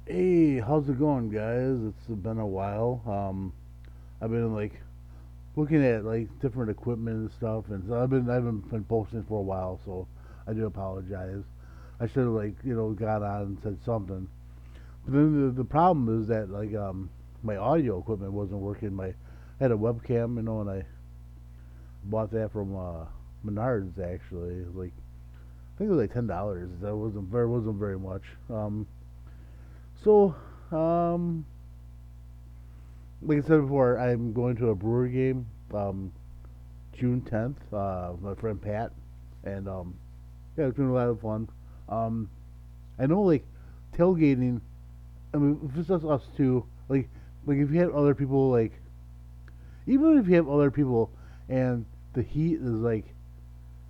Hey, how's it going, guys? It's been a while. I've been like looking at like different equipment and stuff, and so I haven't been posting for a while, so I do apologize. I should have got on and said something. But then the problem is that my audio equipment wasn't working. I had a webcam, and I bought that from Menards actually. I think it was like $10. That wasn't very much. So um like I said before, I'm going to a Brewer game June 10th. With my friend Pat, and yeah, it's been a lot of fun. Um, I know tailgating. I mean, if it's just us two, like if you have other people, even if you have other people, and the heat is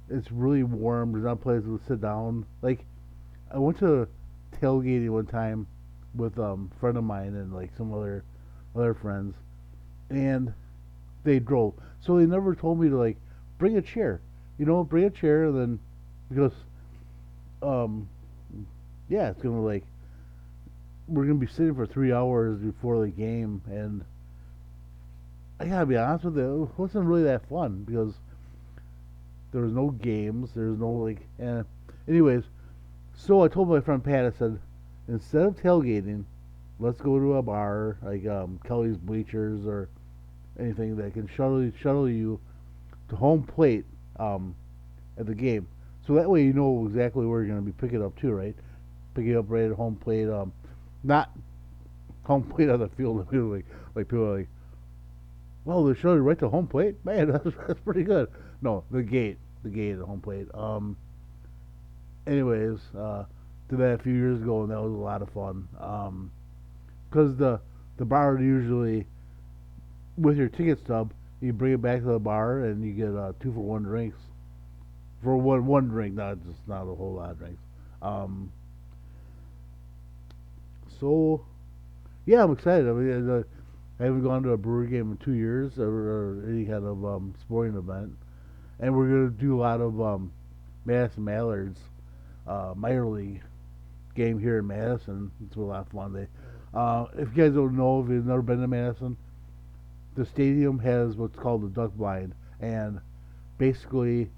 it's really warm. There's not a place to sit down. Like I went to tailgating one time with a friend of mine and like some other friends, and they drove. So they never told me to bring a chair. Bring a chair, and then because um yeah, it's gonna we're gonna be sitting for 3 hours before the game, and I gotta be honest with you, it wasn't really that fun because there was no games, there's no anyways. So I told my friend Pat, I said, instead of tailgating, let's go to a bar like Kelly's Bleachers or anything that can shuttle you to home plate um, at the game. So that way you know exactly where you're going to be picking up too, right? Picking up right at home plate. Not home plate on the field. People are like, well, they shuttle you right to home plate. Man, that's pretty good. No, the gate at home plate. Anyways, did that a few years ago, and that was a lot of fun. Because the bar usually with your ticket stub, you bring it back to the bar and you get 2 for 1 drinks for one drink, not a whole lot of drinks. Um, so yeah, I'm excited. I mean, I haven't gone to a brewer game in 2 years or any kind of sporting event, and we're gonna do a lot of Madison Mallards minor league game here in Madison. It's a lot of fun. If you guys don't know, if you've never been to Madison, the stadium has what's called the duck blind, and basically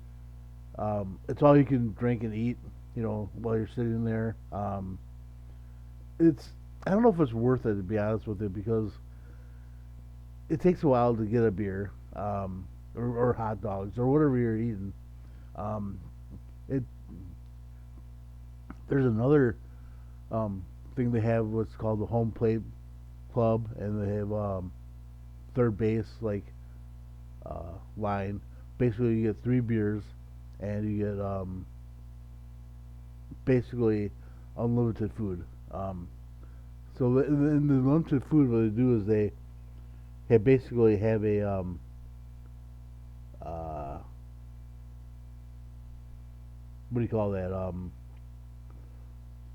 it's all you can drink and eat, while you're sitting there. It's I don't know if it's worth it to be honest with you because it takes a while to get a beer, or hot dogs or whatever you're eating. Um, it There's another thing they have what's called the home plate club, and they have third base line. Basically, you get 3 beers, and you get basically unlimited food. So in the unlimited food, what they do is they basically have a uh, what do you call that,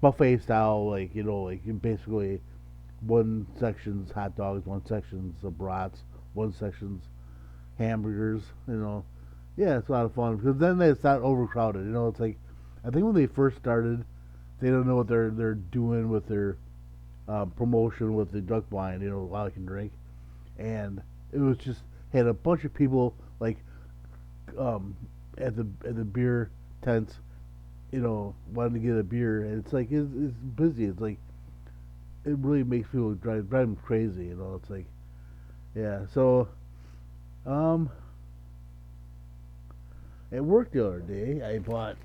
buffet style, like you basically one section's hot dogs, one section's brats, one section's hamburgers. Yeah, it's a lot of fun because then it's not overcrowded. It's like I think when they first started, they don't know what they're doing with their promotion with the duck blind. While you can drink, and it was just had a bunch of people um, at the beer tents, wanting to get a beer, and it's busy. It's like it really makes people drive them crazy. It's like yeah. So um, at work the other day, I bought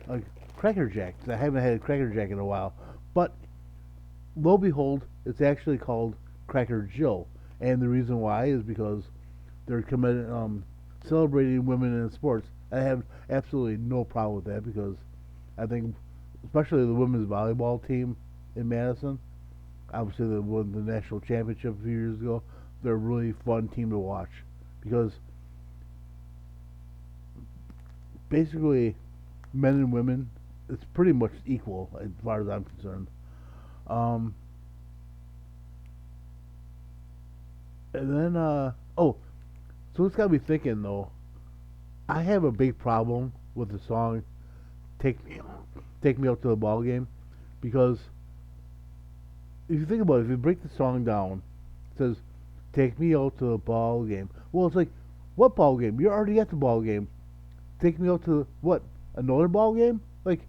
a Cracker Jack 'cause I haven't had a Cracker Jack in a while. But lo and behold, it's actually called Cracker Jill, and the reason why is because they're committed celebrating women in sports. I have absolutely no problem with that because I think, especially the women's volleyball team in Madison, obviously they won the national championship a few years ago. They're a really fun team to watch because basically men and women, it's pretty much equal as far as I'm concerned. Um, and then oh, so it's got me thinking though. I have a big problem with the song "Take Me Take Me Out to the Ball Game" because if you think about it, if you break the song down, it says, "Take me out to the ball game." Well, it's like, what ball game? You're already at the ball game. Take me out to what? Another ball game? Like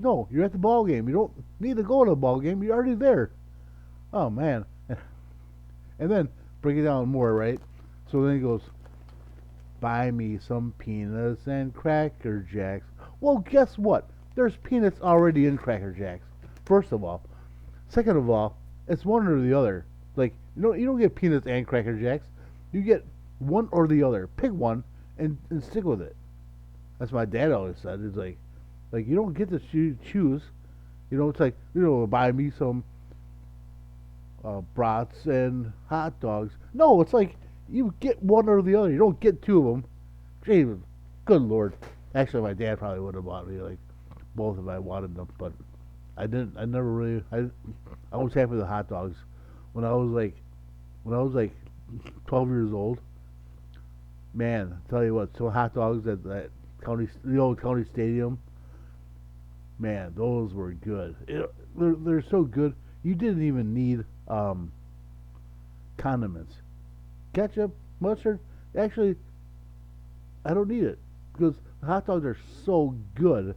no, you're at the ball game. You don't need to go to the ball game. You're already there. Oh man. And then break it down more, right? So then he goes, "Buy me some peanuts and Cracker Jacks." Well, guess what? There's peanuts already in Cracker Jacks. First of all. Second of all, it's one or the other. Like you don't get peanuts and Cracker Jacks. You get one or the other. Pick one and stick with it. That's what my dad always said. It's like you don't get to choose. It's like buy me some brats and hot dogs. No, it's like you get one or the other. You don't get two of them. Jesus, good lord. Actually, my dad probably would have bought me like both if I wanted them, but I didn't. I never really. I was happy with the hot dogs when I was like 12 years old. Man, I tell you what, so hot dogs at that the old county stadium. Man, those were good. They're so good. You didn't even need condiments, ketchup, mustard. Actually, I don't need it because the hot dogs are so good.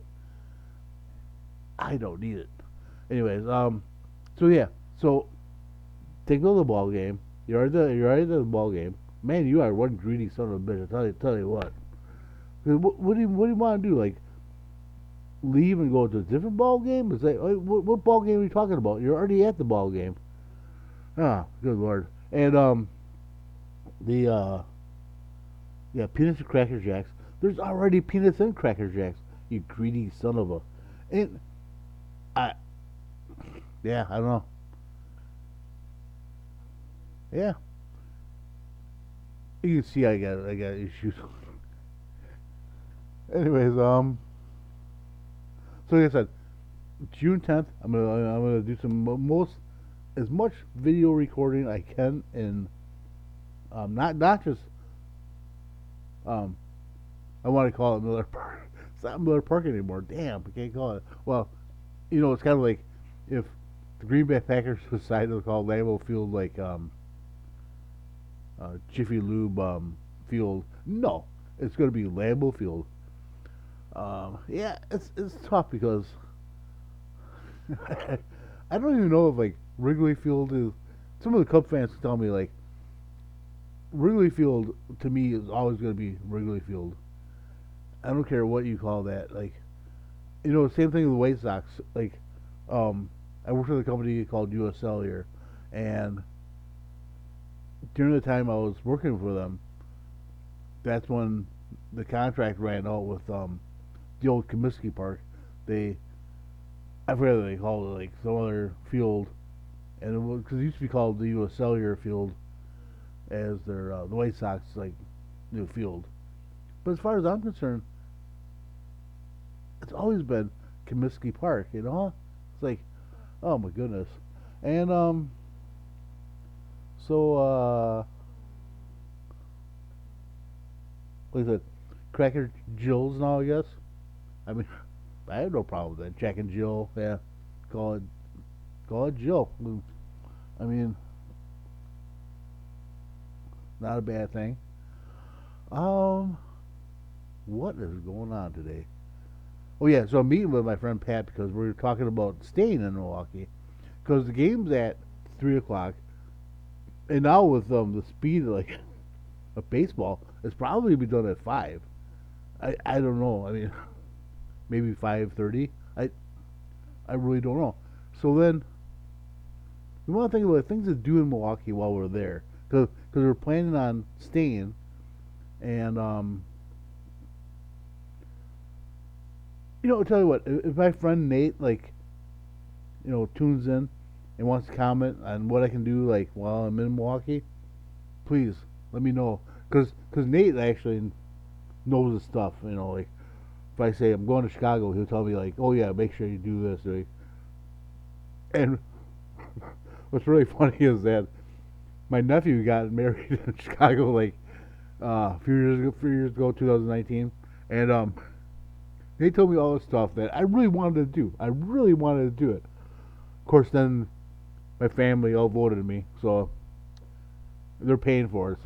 I don't need it. Anyways, so yeah, so take me to the ball game. You're already at the ball game. Man, you are one greedy son of a bitch. Tell you what. What do you want to do? Like leave and go to a different ball game? Is that what ball game are you talking about? You're already at the ball game. Ah, good lord. And the yeah, peanuts and Cracker Jacks. There's already peanuts and Cracker Jacks. You greedy son of a. And I yeah, I don't know. Yeah, you can see I got issues. Anyways, so like I said, June 10th, I'm gonna do some most as much video recording I can, and not just um I want to call it Miller Park. It's not Miller Park anymore. Damn, I can't call it. Well, it's kind of like if the Green Bay Packers decided to call Lambeau Field like Jiffy Lube Field. No, it's going to be Lambeau Field. Yeah, it's tough because I don't even know if like Wrigley Field is. Some of the Cub fans tell me like Wrigley Field to me is always going to be Wrigley Field. I don't care what you call that. Like, same thing with the White Sox. Like, I worked with a company called US Cellular, and during the time I was working for them, that's when the contract ran out with the old Comiskey Park. I forget what they called it, like some other field, and because it used to be called the US Cellular Field, as their the White Sox like new field. But as far as I'm concerned, it's always been Comiskey Park. It's like, oh my goodness, and so like I said, Cracker Jill's now, I guess. I mean, I have no problem with that. Jack and Jill, yeah, call it Jill. I mean, not a bad thing. What is going on today? Oh yeah, so I'm meeting with my friend Pat because we're talking about staying in Milwaukee because the game's at 3 o'clock, and now with the speed like of baseball, it's probably be done at 5. I don't know. I mean, maybe 5:30. I really don't know. So then we want to think about things to do in Milwaukee while we're there because we're planning on staying, and I'll tell you what, if my friend Nate like tunes in and wants to comment on what I can do like while I'm in Milwaukee, please let me know because Nate actually knows his stuff. Like if I say I'm going to Chicago, he'll tell me like, oh yeah, make sure you do this. Right? And what's really funny is that my nephew got married in Chicago like a few years ago, 2019, and they told me all this stuff that I really wanted to do. I really wanted to do it. Of course, then my family all voted me, so they're paying for it.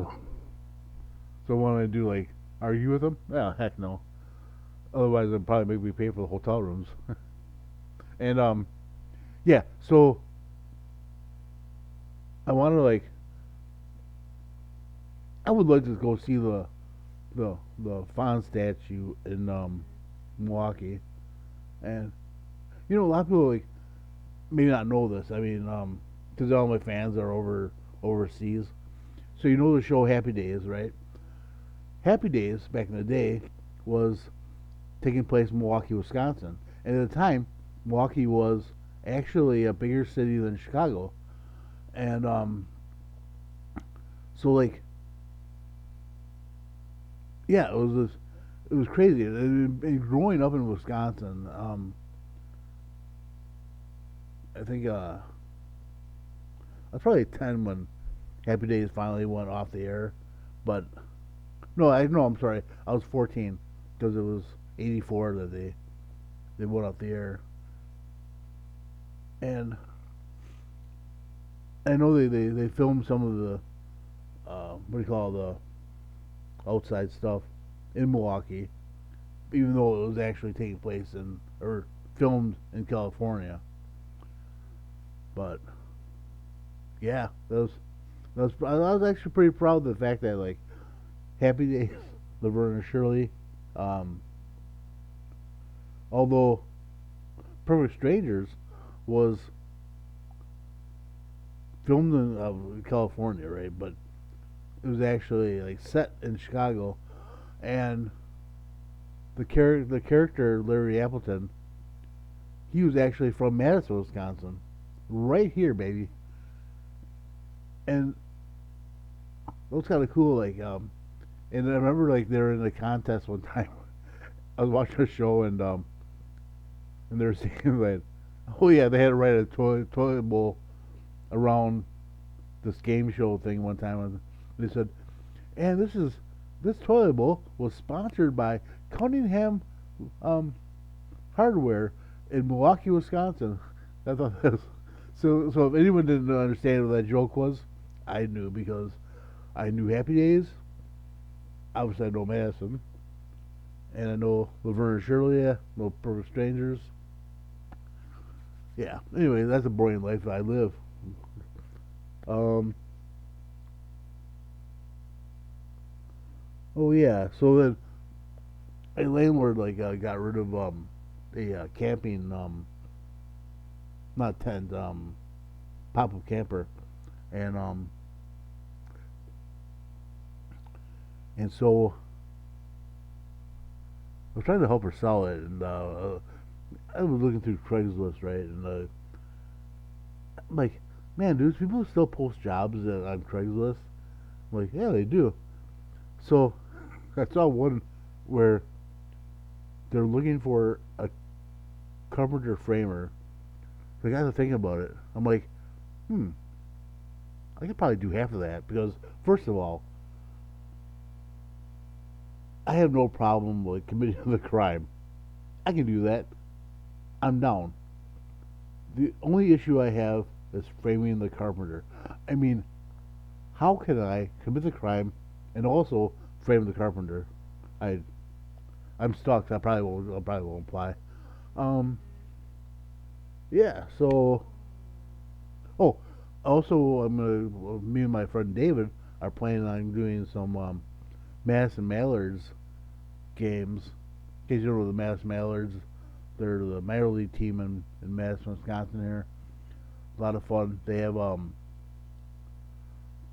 So what do I do? Like argue with them? Yeah, heck no. Otherwise, they'd probably make me pay for the hotel rooms. And yeah. So I want to like I would like to go see the Fawn statue in Milwaukee, and a lot of people like maybe not know this. I mean, because all my fans are overseas, so the show Happy Days, right? Happy Days back in the day was taking place in Milwaukee, Wisconsin, and at the time, Milwaukee was actually a bigger city than Chicago, and so like yeah, it was crazy. And growing up in Wisconsin, I think I was probably 10 when Happy Days finally went off the air, but no, I'm sorry, I was 14 because it was '84 that they went off the air, and I know they filmed some of the what do you call the outside stuff in Milwaukee, even though it was actually taking place in or filmed in California. But yeah, I was actually pretty proud of the fact that like Happy Days, Laverne and Shirley, um, although Perfect Strangers was filmed in California, right? But it was actually like set in Chicago, and the character Larry Appleton, he was actually from Madison, Wisconsin, right here, baby. And it was kind of cool, like and I remember like they were in a contest one time. I was watching a show and they were saying that, oh yeah, they had to write a toilet bowl around this game show thing one time, and they said, and this toilet bowl was sponsored by Cunningham um, Hardware in Milwaukee, Wisconsin. I thought that was, so if anyone didn't understand what that joke was, I knew because I knew Happy Days. Obviously, I know Madison, and I know Laverne and Shirley. Yeah, know Perfect Strangers. Yeah. Anyway, that's a boring life that I live. Um. Oh yeah. So then a landlord like got rid of a camping not tent pop up camper, and and so I was trying to help her sell it, and I was looking through Craigslist, right, and I'm like, man, dude, people still post jobs on Craigslist. I'm like, yeah, they do. So I saw one where they're looking for a carpenter framer. So I got to think about it. I'm like, hmm, I could probably do half of that because, first of all, I have no problem with committing the crime. I can do that. I'm down. The only issue I have is framing the carpenter. I mean, how can I commit the crime and also frame the carpenter? I I'm stuck. I probably won't apply. Um, yeah. So, oh, also, me and my friend David are planning on doing some Madison Mallards games. In case you don't know the Madison Mallards, they're the minor league team in Madison, Wisconsin. Here, a lot of fun. They have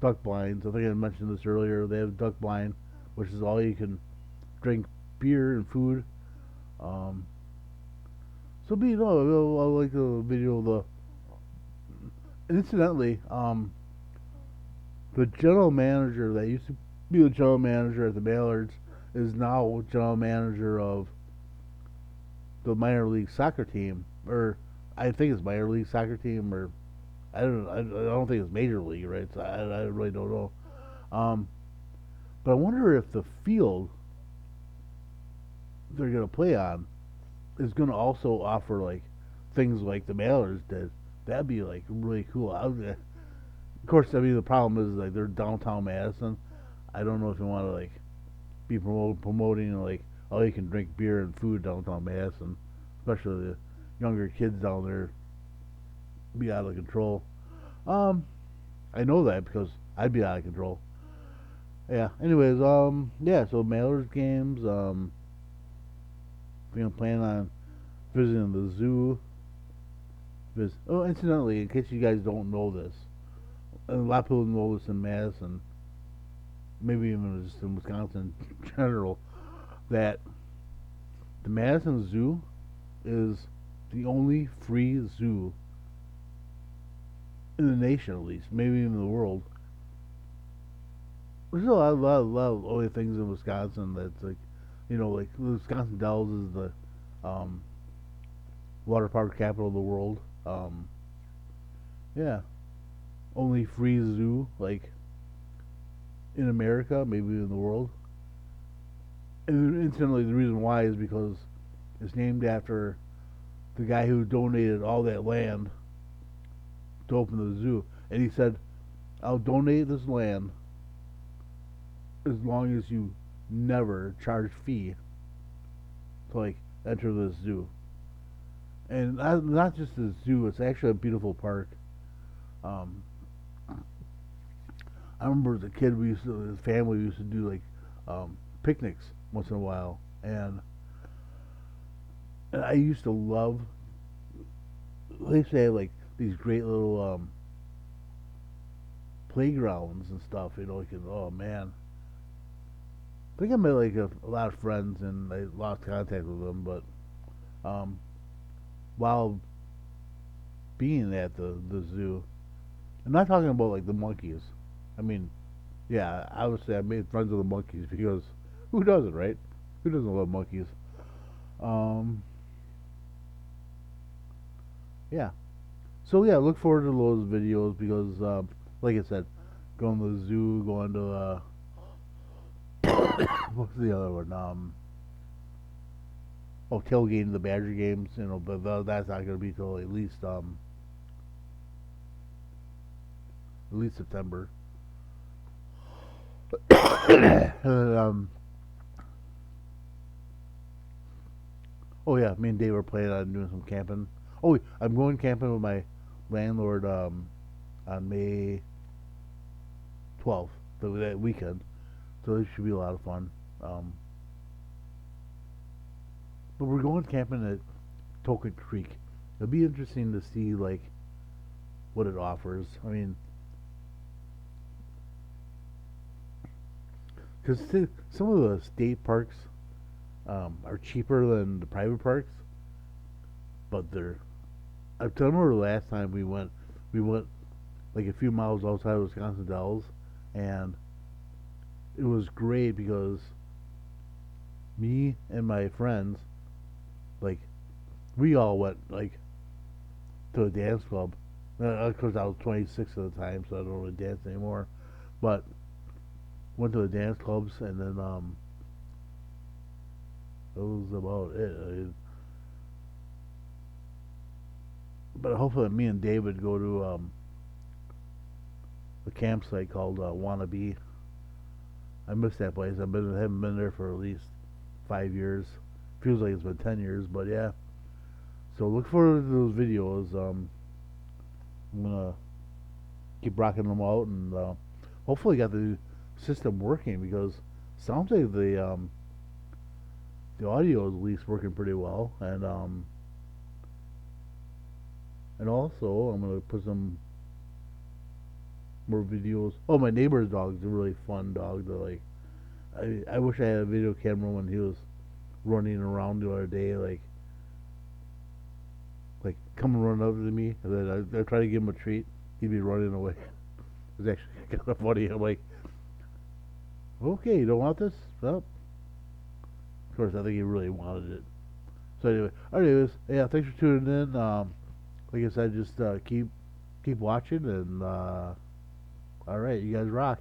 duck blinds. I think I mentioned this earlier. They have duck blind, which is all you can drink beer and food. Um, so be I like the video of the. And incidentally, the general manager that used to be the general manager at the Mallards is now general manager of the minor league soccer team, or I think it's minor league soccer team, or I don't think it's major league, right? So I really don't know. Um, but I wonder if the field they're gonna play on is gonna also offer like things like the Mailers did, That'd be like really cool. Of course, I mean the problem is like they're downtown Madison. I don't know if you want to like be promoting like oh you can drink beer and food downtown Madison, especially the younger kids down there be out of control. Um, I know that because I'd be out of control. Yeah. Anyways, yeah. So Mailers games. You know, plan on visiting the zoo. Oh, incidentally, in case you guys don't know this, and a lot of people know this in Madison, maybe even just in Wisconsin in general, that the Madison Zoo is the only free zoo in the nation, at least, maybe even in the world. There's a lot of other things in Wisconsin that's like, you know, like Wisconsin Dells is the um, water park capital of the world. Um, yeah, only free zoo like in America, maybe in the world. And incidentally, the reason why is because it's named after the guy who donated all that land to open the zoo. And he said, "I'll donate this land as long as you never charge fee to like enter this zoo." And not just a zoo; it's actually a beautiful park. Um, I remember as a kid, his family used to do like picnics once in a while, and I used to love. They used to have like these great little playgrounds and stuff. You know, like oh man, I think I met like a lot of friends and I lost contact with them, but um, while being at the zoo, I'm not talking about like the monkeys. I mean, yeah, obviously I made friends with the monkeys because who doesn't, right? Who doesn't love monkeys? Um, yeah. So yeah, look forward to those videos because, like I said, going to the zoo, going to what's the other one? Oh, tailgating the Badger games. You know, but that's not going to be till at least September. And, oh yeah, me and Dave are planning on doing some camping. Oh, I'm going camping with my landlord on May 12th, that weekend. So it should be a lot of fun. Um, but we're going camping at Token Creek. It'll be interesting to see like what it offers. I mean, because some of the state parks are cheaper than the private parks, but they're. I remember the last time we went like a few miles outside of Wisconsin Dells, and it was great because me and my friends, like, we all went like to a dance club. Of course, I was 26 at the time, so I don't really dance anymore. But went to the dance clubs, and then that was about it. But hopefully, me and David go to a campsite called Wannabe. I miss that place. Haven't been there for at least 5 years. Feels like it's been 10 years, but yeah. So look forward to those videos. I'm gonna keep rocking them out, and hopefully got the system working because sounds like the audio is at least working pretty well, and also I'm gonna put some more videos. Oh, my neighbor's dog is a really fun dog to like. I wish I had a video camera when he was running around the other day, like come and run up to me, and then I try to give him a treat. He'd be running away. It was actually kind of funny. I'm like, okay, you don't want this? Well, of course, I think he really wanted it. So anyways, yeah, thanks for tuning in. Like I said, just keep watching, and all right, you guys rock.